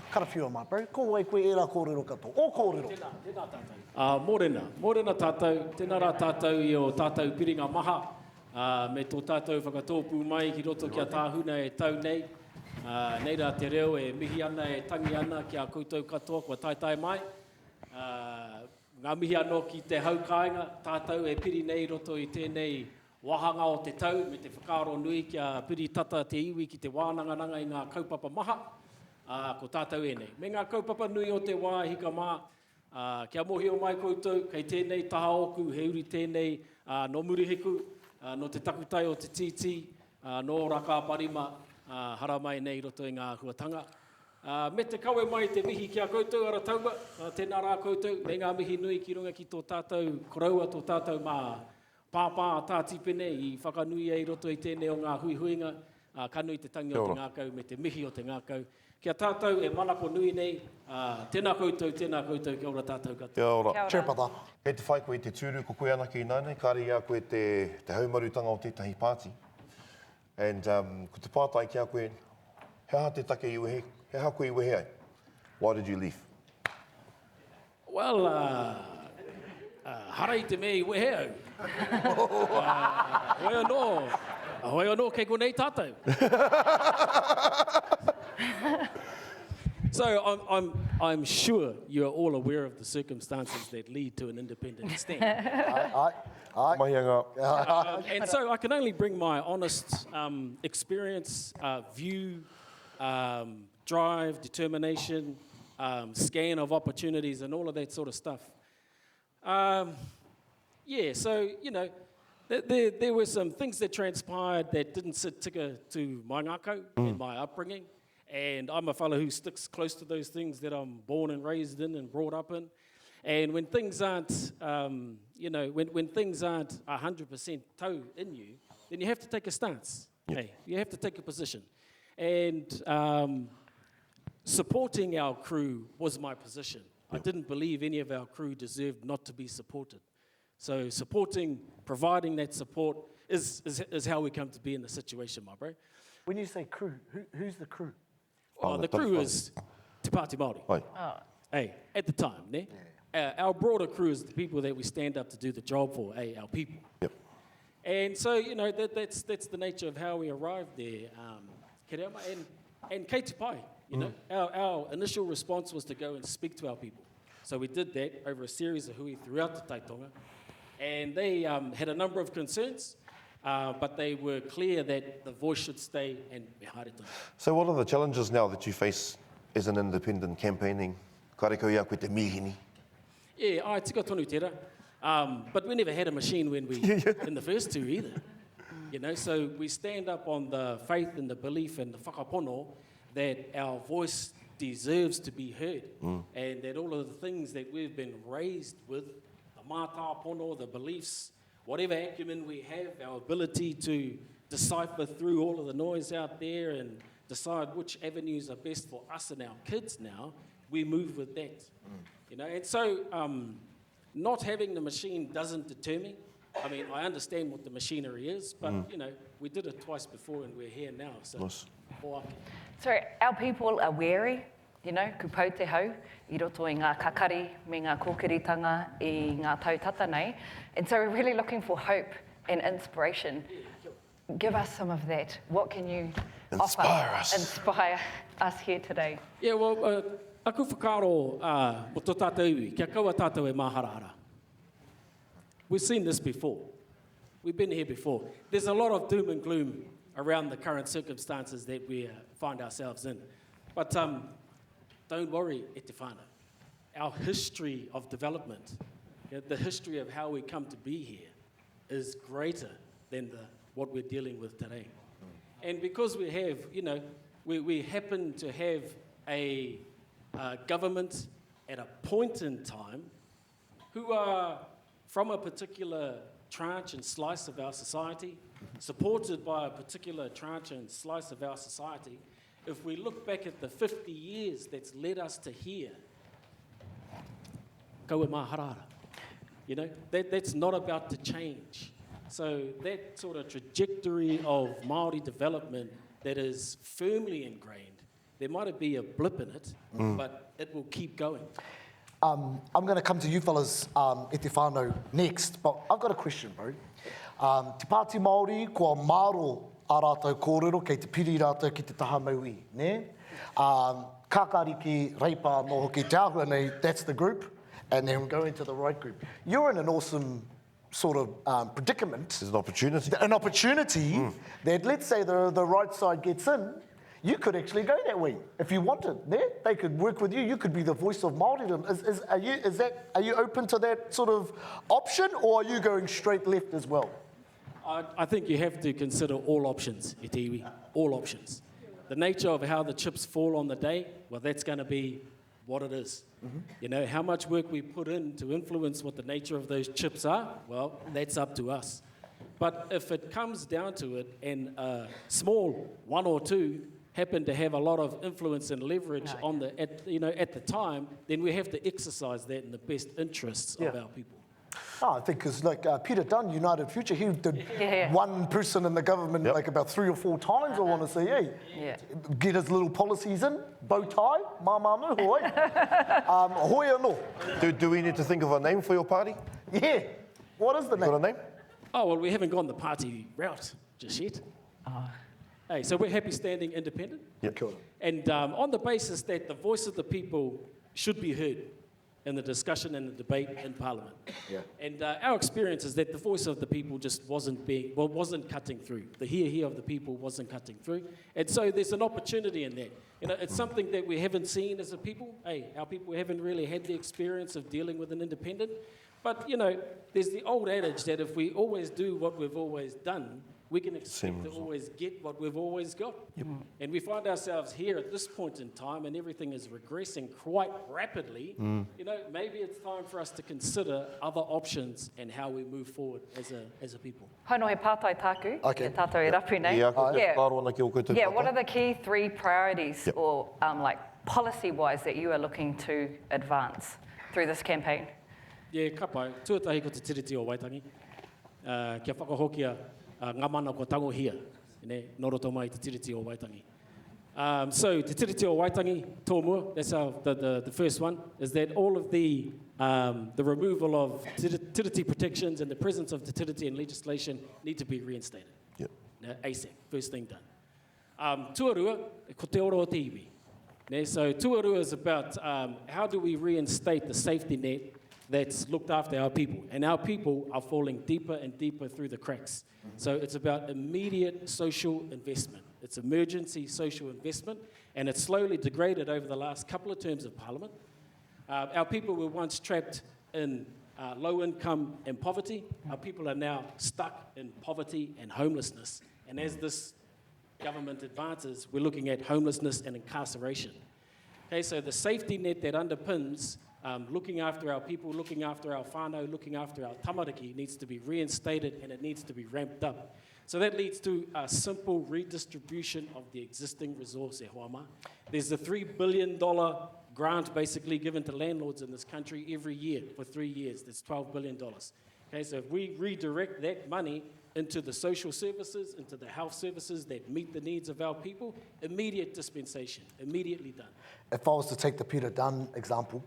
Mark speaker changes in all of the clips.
Speaker 1: Karawhiua mā, bro. Ko wai koe era kōrero katoa. O kōrero.
Speaker 2: Tēnā tātou. Mōrena tātou. Tēnā rā tātou i o tātou piringa maha. Me tō tātou whakatōpū mai ki roto kia tāhuna e tau nei. Nei rā te reo e mihi ana e tangi ana ki a koutou katoa kua tai mai. Ngā mihi anō ki te haukainga, tātou e piri nei roto i tēnei wahanga o te tau, me te whakaaro nui ki a piri tata te iwi ki te wānangananga i ngā kaupapa maha. Ko tātou e nei. Me ngā kaupapa nui o te wā hika mā, kia mohi o mai koutou, kei tēnei taha oku, he uri tēnei no murihiku, no te takutai o te titi, no raka parima, hara mai nei roto i ngā huatanga. Me te kawe mai te mihi kia koutou ara tauma, tēnā rā koutou, me ngā mihi nui ki runga ki tō tātou koraua, tō tātou mā pāpā tā tipene i whakanui ei roto i tēnei o ngā huihuinga, ka nui te tangi o te ngākau, me te mihi o te ngākau. Kia tātou e manako nui nei, tēnā koutou, kia ora tātou katoa.
Speaker 3: Kia ora.
Speaker 1: Kia ora.
Speaker 3: Kei te whai koe te tūru ko koe ana ki nāne, kāre ia koe te haumarutanga o tētahi pāti. And ko te pātai kia koe, he aha te take i wehe, he aha koe i wehe ai? Why did you leave?
Speaker 2: Well, harai te mea i wehe au. Hoi anō kei konei tātou. So I'm sure you're all aware of the circumstances that lead to an independent stand. And so I can only bring my honest experience, view, drive, determination, scan of opportunities and all of that sort of stuff. So, you know, there were some things that transpired that didn't sit tika to my ngākau and my upbringing. And I'm a fellow who sticks close to those things that I'm born and raised in and brought up in. And when things aren't, when things aren't 100% tau in you, then you have to take a stance.
Speaker 3: Yep.
Speaker 2: Hey, you have to take a position. And supporting our crew was my position. Yep. I didn't believe any of our crew deserved not to be supported. So supporting, providing that support is how we come to be in the situation, my bro.
Speaker 1: When you say crew, who's the crew?
Speaker 2: The crew is Te Pāti Māori.
Speaker 3: Oi.
Speaker 2: Hey, at the time, ne? Yeah. Our broader crew is the people that we stand up to do the job for, our people.
Speaker 3: Yep.
Speaker 2: And so, you know, that's the nature of how we arrived there. Kereama and kei te pai, you know. Our initial response was to go and speak to our people. So we did that over a series of hui throughout the Taitonga. And they had a number of concerns. But they were clear that the voice should stay and be haere tonu.
Speaker 3: So what are the challenges now that you face as an independent campaigning? Kareko ia koe te mihini.
Speaker 2: Yeah, ai tika tonu tērā. But we never had a machine when we, in the first two either. You know, so we stand up on the faith and the belief and the whakapono that our voice deserves to be heard. And that all of the things that we've been raised with, the mātā pono, the beliefs, whatever acumen we have, our ability to decipher through all of the noise out there and decide which avenues are best for us and our kids now, we move with that. You know, and so not having the machine doesn't deter me. I mean, I understand what the machinery is, but, you know, we did it twice before and we're here now. So,
Speaker 3: nice.
Speaker 4: So our people are wary, you know, kupau te hau, I roto i ngā kakari, me ngā kōkiritanga, I ngā tautata nei. And so we're really looking for hope and inspiration. Give us some of that. What can you
Speaker 3: Inspire
Speaker 4: offer? Inspire us here today.
Speaker 2: Yeah, well, aku whakaaro mo tō tātou iwi, kia kaua tātou e māharahara. We've seen this before. We've been here before. There's a lot of doom and gloom around the current circumstances that we find ourselves in. But don't worry, e te whānau. Our history of development, the history of how we come to be here, is greater than what we're dealing with today. And because we have, you know, we happen to have a government at a point in time who are from a particular tranche and slice of our society, supported by a particular tranche and slice of our society, if we look back at the 50 years that's led us to here, kaua maharara. You know, that's not about to change. So that sort of trajectory of Māori development that is firmly ingrained, there might be a blip in it, but it will keep going.
Speaker 1: I'm going to come to you fellas, e te whānau, next, but I've got a question, bro. Te Pāti Māori, kua māro a rātou kōrero, kei te piri rātou ki te taha maui, ne? Kākari ki reipa no hoki te ahua nei, that's the group, and then we go into the right group. You're in an awesome sort of predicament.
Speaker 3: There's an opportunity.
Speaker 1: An opportunity that, let's say the right side gets in, you could actually go that way if you wanted. Yeah? They could work with you. You could be the voice of Māoridom. Are you open to that sort of option, or are you going straight left as well?
Speaker 2: I think you have to consider all options, e te iwi, all options. The nature of how the chips fall on the day, well, that's going to be what it is. You know, how much work we put in to influence what the nature of those chips are, well, that's up to us. But if it comes down to it, and a small one or two happen to have a lot of influence and leverage on at the time, then we have to exercise that in the best interests of our people.
Speaker 1: I think because like Peter Dunn, United Future, he did one person in the government like about 3 or 4 times, I want to say, hey, get his little policies in, bow tie, māmānu, hoi. Hoi anō.
Speaker 3: Do we need to think of a name for your party?
Speaker 1: Yeah. What is the name?
Speaker 3: Got a name?
Speaker 2: Oh, well, we haven't gone the party route just yet. Hey, so we're happy standing independent.
Speaker 3: Yeah. Cool.
Speaker 2: And on the basis that the voice of the people should be heard in the discussion and the debate in Parliament.
Speaker 1: Yeah.
Speaker 2: And our experience is that the voice of the people just wasn't cutting through. The here of the people wasn't cutting through. And so there's an opportunity in that. You know, it's something that we haven't seen as a people. Hey, our people haven't really had the experience of dealing with an independent. But, you know, there's the old adage that if we always do what we've always done, we can expect to always get what we've always got. Yep. And we find ourselves here at this point in time and everything is regressing quite rapidly. You know, maybe it's time for us to consider other options and how we move forward as a people.
Speaker 4: Hono he pātai tāku,
Speaker 1: Okay.
Speaker 4: te tātou e rapu nei. What are the key 3 priorities or like policy-wise that you are looking to advance through this campaign?
Speaker 2: Yeah, ka pai. Tuatahi ko te tiriti o Waitangi. Kia whakahokia ngā mana ko tango hia. Noroto mai te tiriti o Waitangi. So te tiriti o Waitangi, tō that's the first one, is that all of the removal of tiriti protections and the presence of te tiriti in legislation need to be reinstated.
Speaker 3: Yep.
Speaker 2: ASAP, first thing done. Tuarua, ko te oro o te iwi. So tuarua is about how do we reinstate the safety net that's looked after our people. And our people are falling deeper and deeper through the cracks. So it's about immediate social investment. It's emergency social investment, and it's slowly degraded over the last couple of terms of Parliament. Our people were once trapped in low income and poverty. Our people are now stuck in poverty and homelessness. And as this government advances, we're looking at homelessness and incarceration. Okay, so the safety net that underpins looking after our people, looking after our whānau, looking after our tamariki needs to be reinstated and it needs to be ramped up. So that leads to a simple redistribution of the existing resource e hoama. There's a $3 billion grant basically given to landlords in this country every year for 3 years. That's $12 billion. Okay, so if we redirect that money into the social services, into the health services that meet the needs of our people, immediate dispensation, immediately done.
Speaker 1: If I was to take the Peter Dunn example,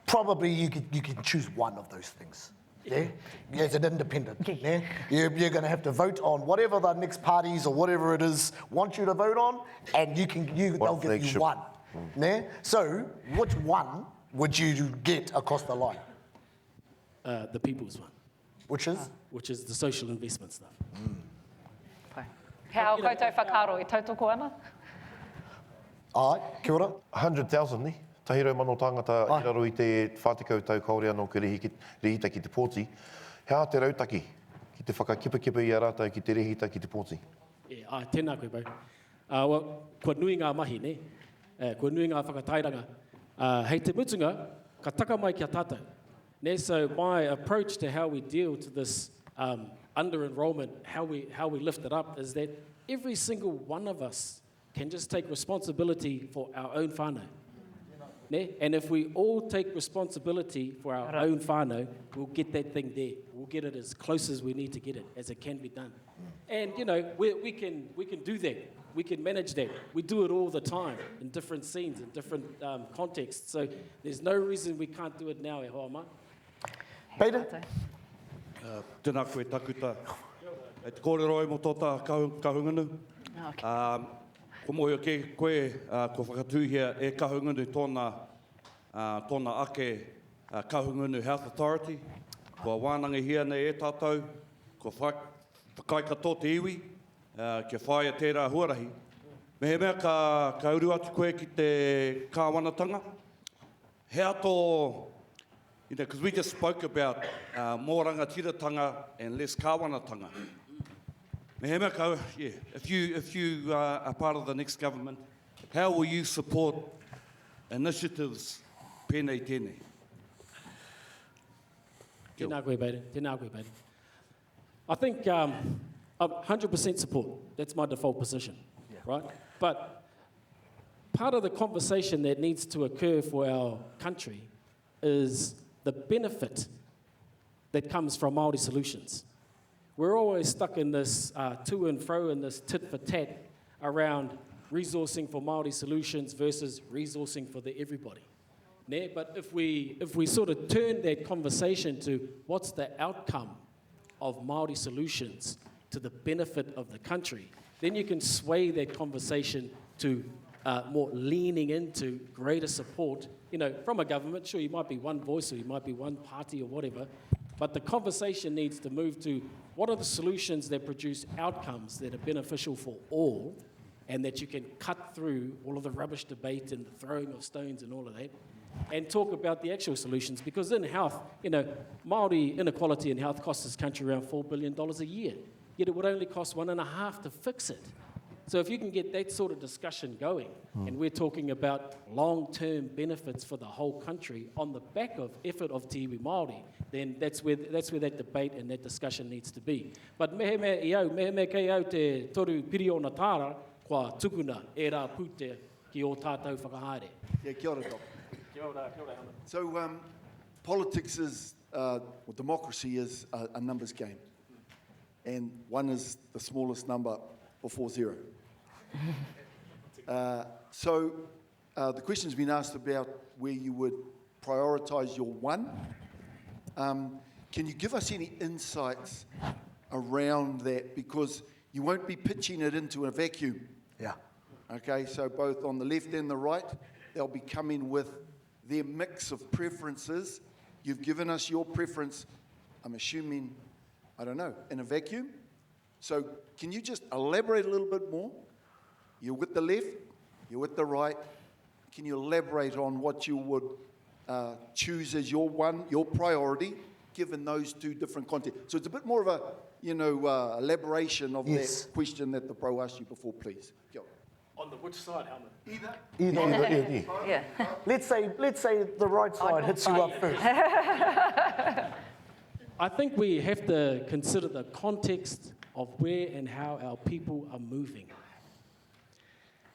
Speaker 1: probably you can choose one of those things. As an independent. You're going to have to vote on whatever the next parties or whatever it is want you to vote on, and they'll give you one. So which one would you get across the line?
Speaker 2: The people's one.
Speaker 1: Which is?
Speaker 2: Which is the social investment stuff.
Speaker 4: Hea o koutou whakaaro, e tautoko ana?
Speaker 1: Ai, kia ora.
Speaker 3: 100,000 ni. Tahiro mano tāngata i raro i te whātikau tau kaore anō ke rehita ki te pōti. Hea te rautaki ki te whakakipakipa i a rātou ki te rehita ki te pōti?
Speaker 2: Ai, tēnā koe pau. Kua nui ngā mahi, ne? Kua nui ngā whakatairanga. Hei te mutunga, ka taka mai kia tātou. So my approach to how we deal to this under-enrollment, how we lift it up, is that every single one of us can just take responsibility for our own whānau. Ne? And if we all take responsibility for our own whānau, we'll get that thing there. We'll get it as close as we need to get it, as it can be done. And, you know, we can do that. We can manage that. We do it all the time in different scenes, in different contexts. So there's no reason we can't do it now, e hoa mai.
Speaker 1: Peter?
Speaker 5: Tēnā koe Tākuta. E te kōrero e mo tōta kahungunu. Ko mohi o ke koe, ko whakatūhia e kahungunu tōna ake kahungunu Health Authority. Ko wānanga hia nei e tātou, ko whakaikato te iwi, ke whaia tērā huarahi. Me he mea ka uru atu koe ki te kāwanatanga. He ato, you know, because we just spoke about more rangatiratanga and less kāwanatanga. Me he mea ka, yeah, if you are part of the next government, how will you support initiatives pēnei tēnei?
Speaker 2: Tēnā koe, Peter. Tēnā koe, Peter. I think 100% support. That's my default position, right? But part of the conversation that needs to occur for our country is the benefit that comes from Māori solutions. We're always stuck in this to and fro and this tit for tat around resourcing for Māori solutions versus resourcing for the everybody. Ne? But if we sort of turn that conversation to what's the outcome of Māori solutions to the benefit of the country, then you can sway that conversation to more leaning into greater support, you know, from a government. Sure, you might be one voice or you might be one party or whatever, but the conversation needs to move to what are the solutions that produce outcomes that are beneficial for all and that you can cut through all of the rubbish debate and the throwing of stones and all of that and talk about the actual solutions. Because in health, you know, Māori inequality in health costs this country around $4 billion a year, yet it would only cost $1.5 billion to fix it. So if you can get that sort of discussion going, and we're talking about long-term benefits for the whole country on the back of effort of Te Iwi Māori, then that's where that debate and that discussion needs to be. But mehe me kei au te toru piri o na tāra, kua tukuna e rā pūtea ki o tātou whakahaere.
Speaker 6: Yeah, kia ora, Doc.
Speaker 2: Kia ora, Hana.
Speaker 6: So politics is, or democracy is a numbers game. And one is the smallest number before zero. So the question's been asked about where you would prioritise your one. Can you give us any insights around that? Because you won't be pitching it into a vacuum.
Speaker 1: Yeah.
Speaker 6: Okay, so both on the left and the right, they'll be coming with their mix of preferences. You've given us your preference, I'm assuming, I don't know, in a vacuum. So can you just elaborate a little bit more? You're with the left, you're with the right. Can you elaborate on what you would choose as your one, your priority, given those two different contexts? So it's a bit more of a, you know, elaboration of that question that the pro asked you before, please. Go.
Speaker 2: On the which side, Hana?
Speaker 1: Either.
Speaker 4: Yeah.
Speaker 1: Let's say the right side hits you up first.
Speaker 2: I think we have to consider the context of where and how our people are moving.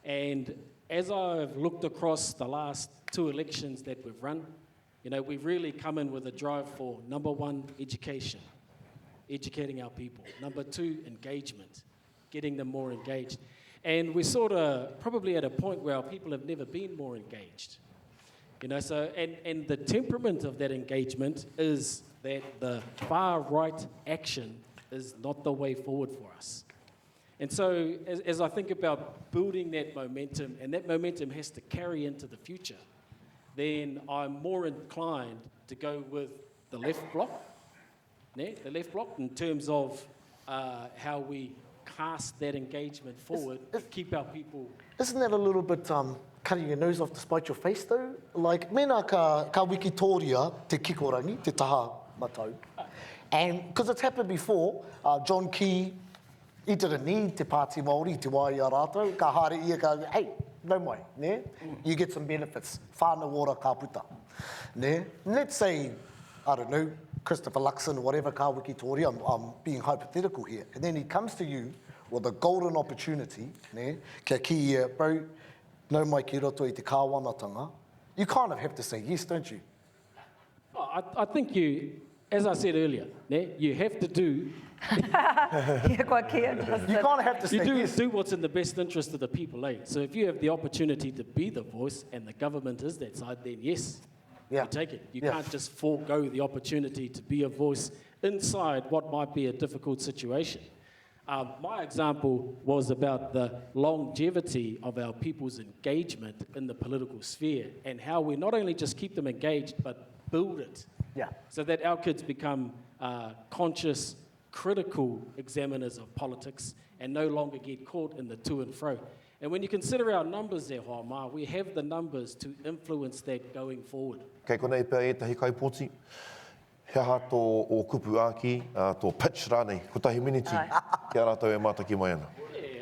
Speaker 2: And as I've looked across the last two elections that we've run, you know, we've really come in with a drive for, number one, education, educating our people. Number two, engagement, getting them more engaged. And we're sort of probably at a point where our people have never been more engaged. You know, so, and the temperament of that engagement is that the far right action is not the way forward for us. And so as I think about building that momentum, and that momentum has to carry into the future, then I'm more inclined to go with the left bloc, the left bloc in terms of how we cast that engagement forward, keep our people...
Speaker 1: Isn't that a little bit cutting your nose off to spite your face, though? Like, mena ka wiki tōria te kikorangi, te taha matau. And because it's happened before, John Key, I didn't need Te Pāti Māori, te wai a rātou, ka haere ia ka, hey, no mai, ne? You get some benefits. Whānau ora ka puta. Ne? Let's say, I don't know, Christopher Luxon or whatever, ka wiki tōria, I'm being hypothetical here. And then he comes to you or the golden opportunity, ne, kia ki ia pau, nau mai ki roto I te kāwanatanga, you kind of have to say yes, don't you?
Speaker 2: I think you, as I said earlier, ne, you have to do,
Speaker 4: Kia koa kia, Justin.
Speaker 1: You kind of have to say
Speaker 2: you
Speaker 1: yes.
Speaker 2: do what's in the best interest of the people, eh? So if you have the opportunity to be the voice and the government is that side, then yes,
Speaker 1: Yeah.
Speaker 2: you take it. You
Speaker 1: Yeah.
Speaker 2: can't just forego the opportunity to be a voice inside what might be a difficult situation. My example was about the longevity of our people's engagement in the political sphere and how we not only just keep them engaged, but build it.
Speaker 1: Yeah.
Speaker 2: So that our kids become conscious, critical examiners of politics and no longer get caught in the to and fro. And when you consider our numbers there, Hoama, we have the numbers to influence that going forward.
Speaker 3: Kei konei pia etahi kaipoti, he aha tō o kupu āki, tō pitch rānei, hutahi miniti, kia rātou e mātaki mai ana.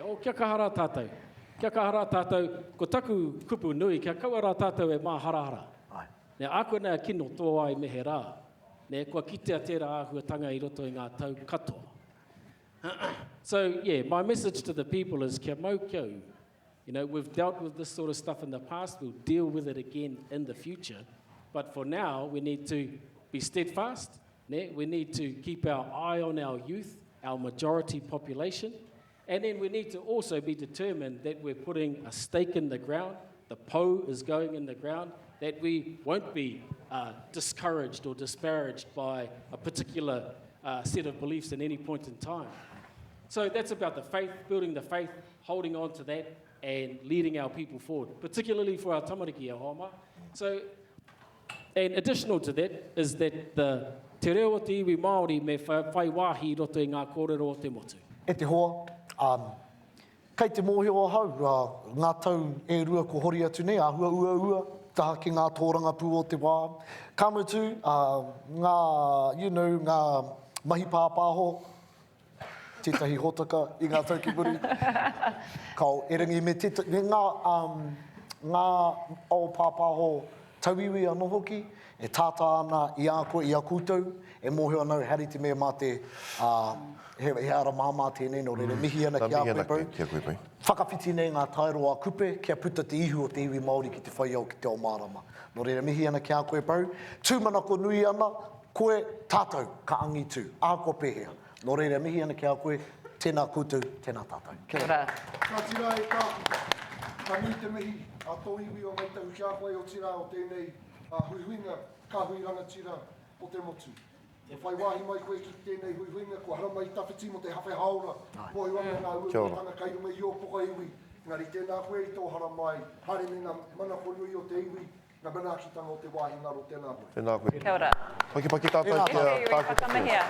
Speaker 2: O kia kahara tātou. Kia kahara tātou, ko taku kupu nui, kia kauara tātou e mā harahara.
Speaker 1: Ai.
Speaker 2: Ne ako nei kino tō ai mehe rā. Ne kua kitea tērā āhuatanga I roto I ngā tau katoa. So, yeah, my message to the people is kia mau kiau. You know, we've dealt with this sort of stuff in the past, we'll deal with it again in the future. But for now, we need to be steadfast. Ne? We need to keep our eye on our youth, our majority population. And then we need to also be determined that we're putting a stake in the ground, the po is going in the ground, that we won't be discouraged or disparaged by a particular set of beliefs at any point in time. So that's about the faith, building the faith, holding on to that, and leading our people forward, particularly for our tamariki e Homa. So, and additional to that is that the te reo te iwi Māori me whai wāhi roto I ngā kōrero o te motu.
Speaker 1: E te hoa, kei te mōhio hau, ngā tau e rua ko hori atu nei, ahua ua, taha ki ngā tōranga pū o te wā. Kamutu, ngā mahi pāpāho, tētahi hotaka I ngā taukipuri. Kau erangi me ngā o pāpāho tauiwi anō hoki, e tātā ana I a koe, I a kūtou, e mōhio anau hari te mea mā te Ehara māmā tēnei, no reira mihi ana ki a koe pau.
Speaker 3: Kia koe pai.
Speaker 1: Whakawhiti nei ngā tairoa kupe, kia puta te ihu o te iwi Māori ki te whaiau ki te o mārama. No reira mihi ana ki a koe pau. Tūmanako nui ana, koe tātou ka angitu, a ko pēhea. No reira mihi ana ki a koe, tēnā koutou, tēnā tātou. Kia ora.
Speaker 6: Ka tira e ka nui te mihi, a tō iwi o mai tau kia koe o tira o tēnei huihuinga, ka huiranga tira o te motu. E whai wāhi mai koe ki tēnei huihuinga, ko hara mai tawhiti mo te hawhi haora, mo i wanga ngā
Speaker 3: Kia ora.
Speaker 6: uamatanga kai runga I o poka iwi. Ngari tēnā koe I tō hara mai, hare me ngā mana konui o te iwi, ngā manakitanga o te wāhi ngaro tēnā koe.
Speaker 3: Tēnā koe.
Speaker 4: Kia ora.
Speaker 3: Paki tātou
Speaker 1: Tēnā
Speaker 3: kia
Speaker 4: Iwi
Speaker 3: Tākuta
Speaker 4: whakamahia.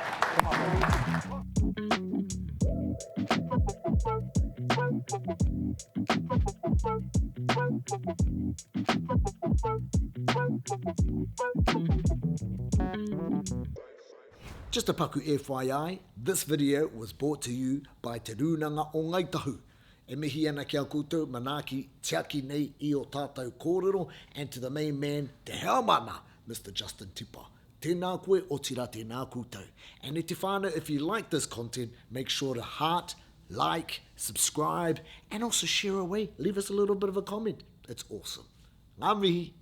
Speaker 1: Just a paku FYI, this video was brought to you by Te Rūnanga o Ngaitahu. E mihi ana ki a koutou, manaki tiaki nei I o tātou kōrero, and to the main man, Te Heomana, Mr. Justin Tipa. Tēnā koe o tira tēnā koutou. And e te whānau, if you like this content, make sure to heart, like, subscribe, and also share away. Leave us a little bit of a comment. It's awesome. Ngā mihi.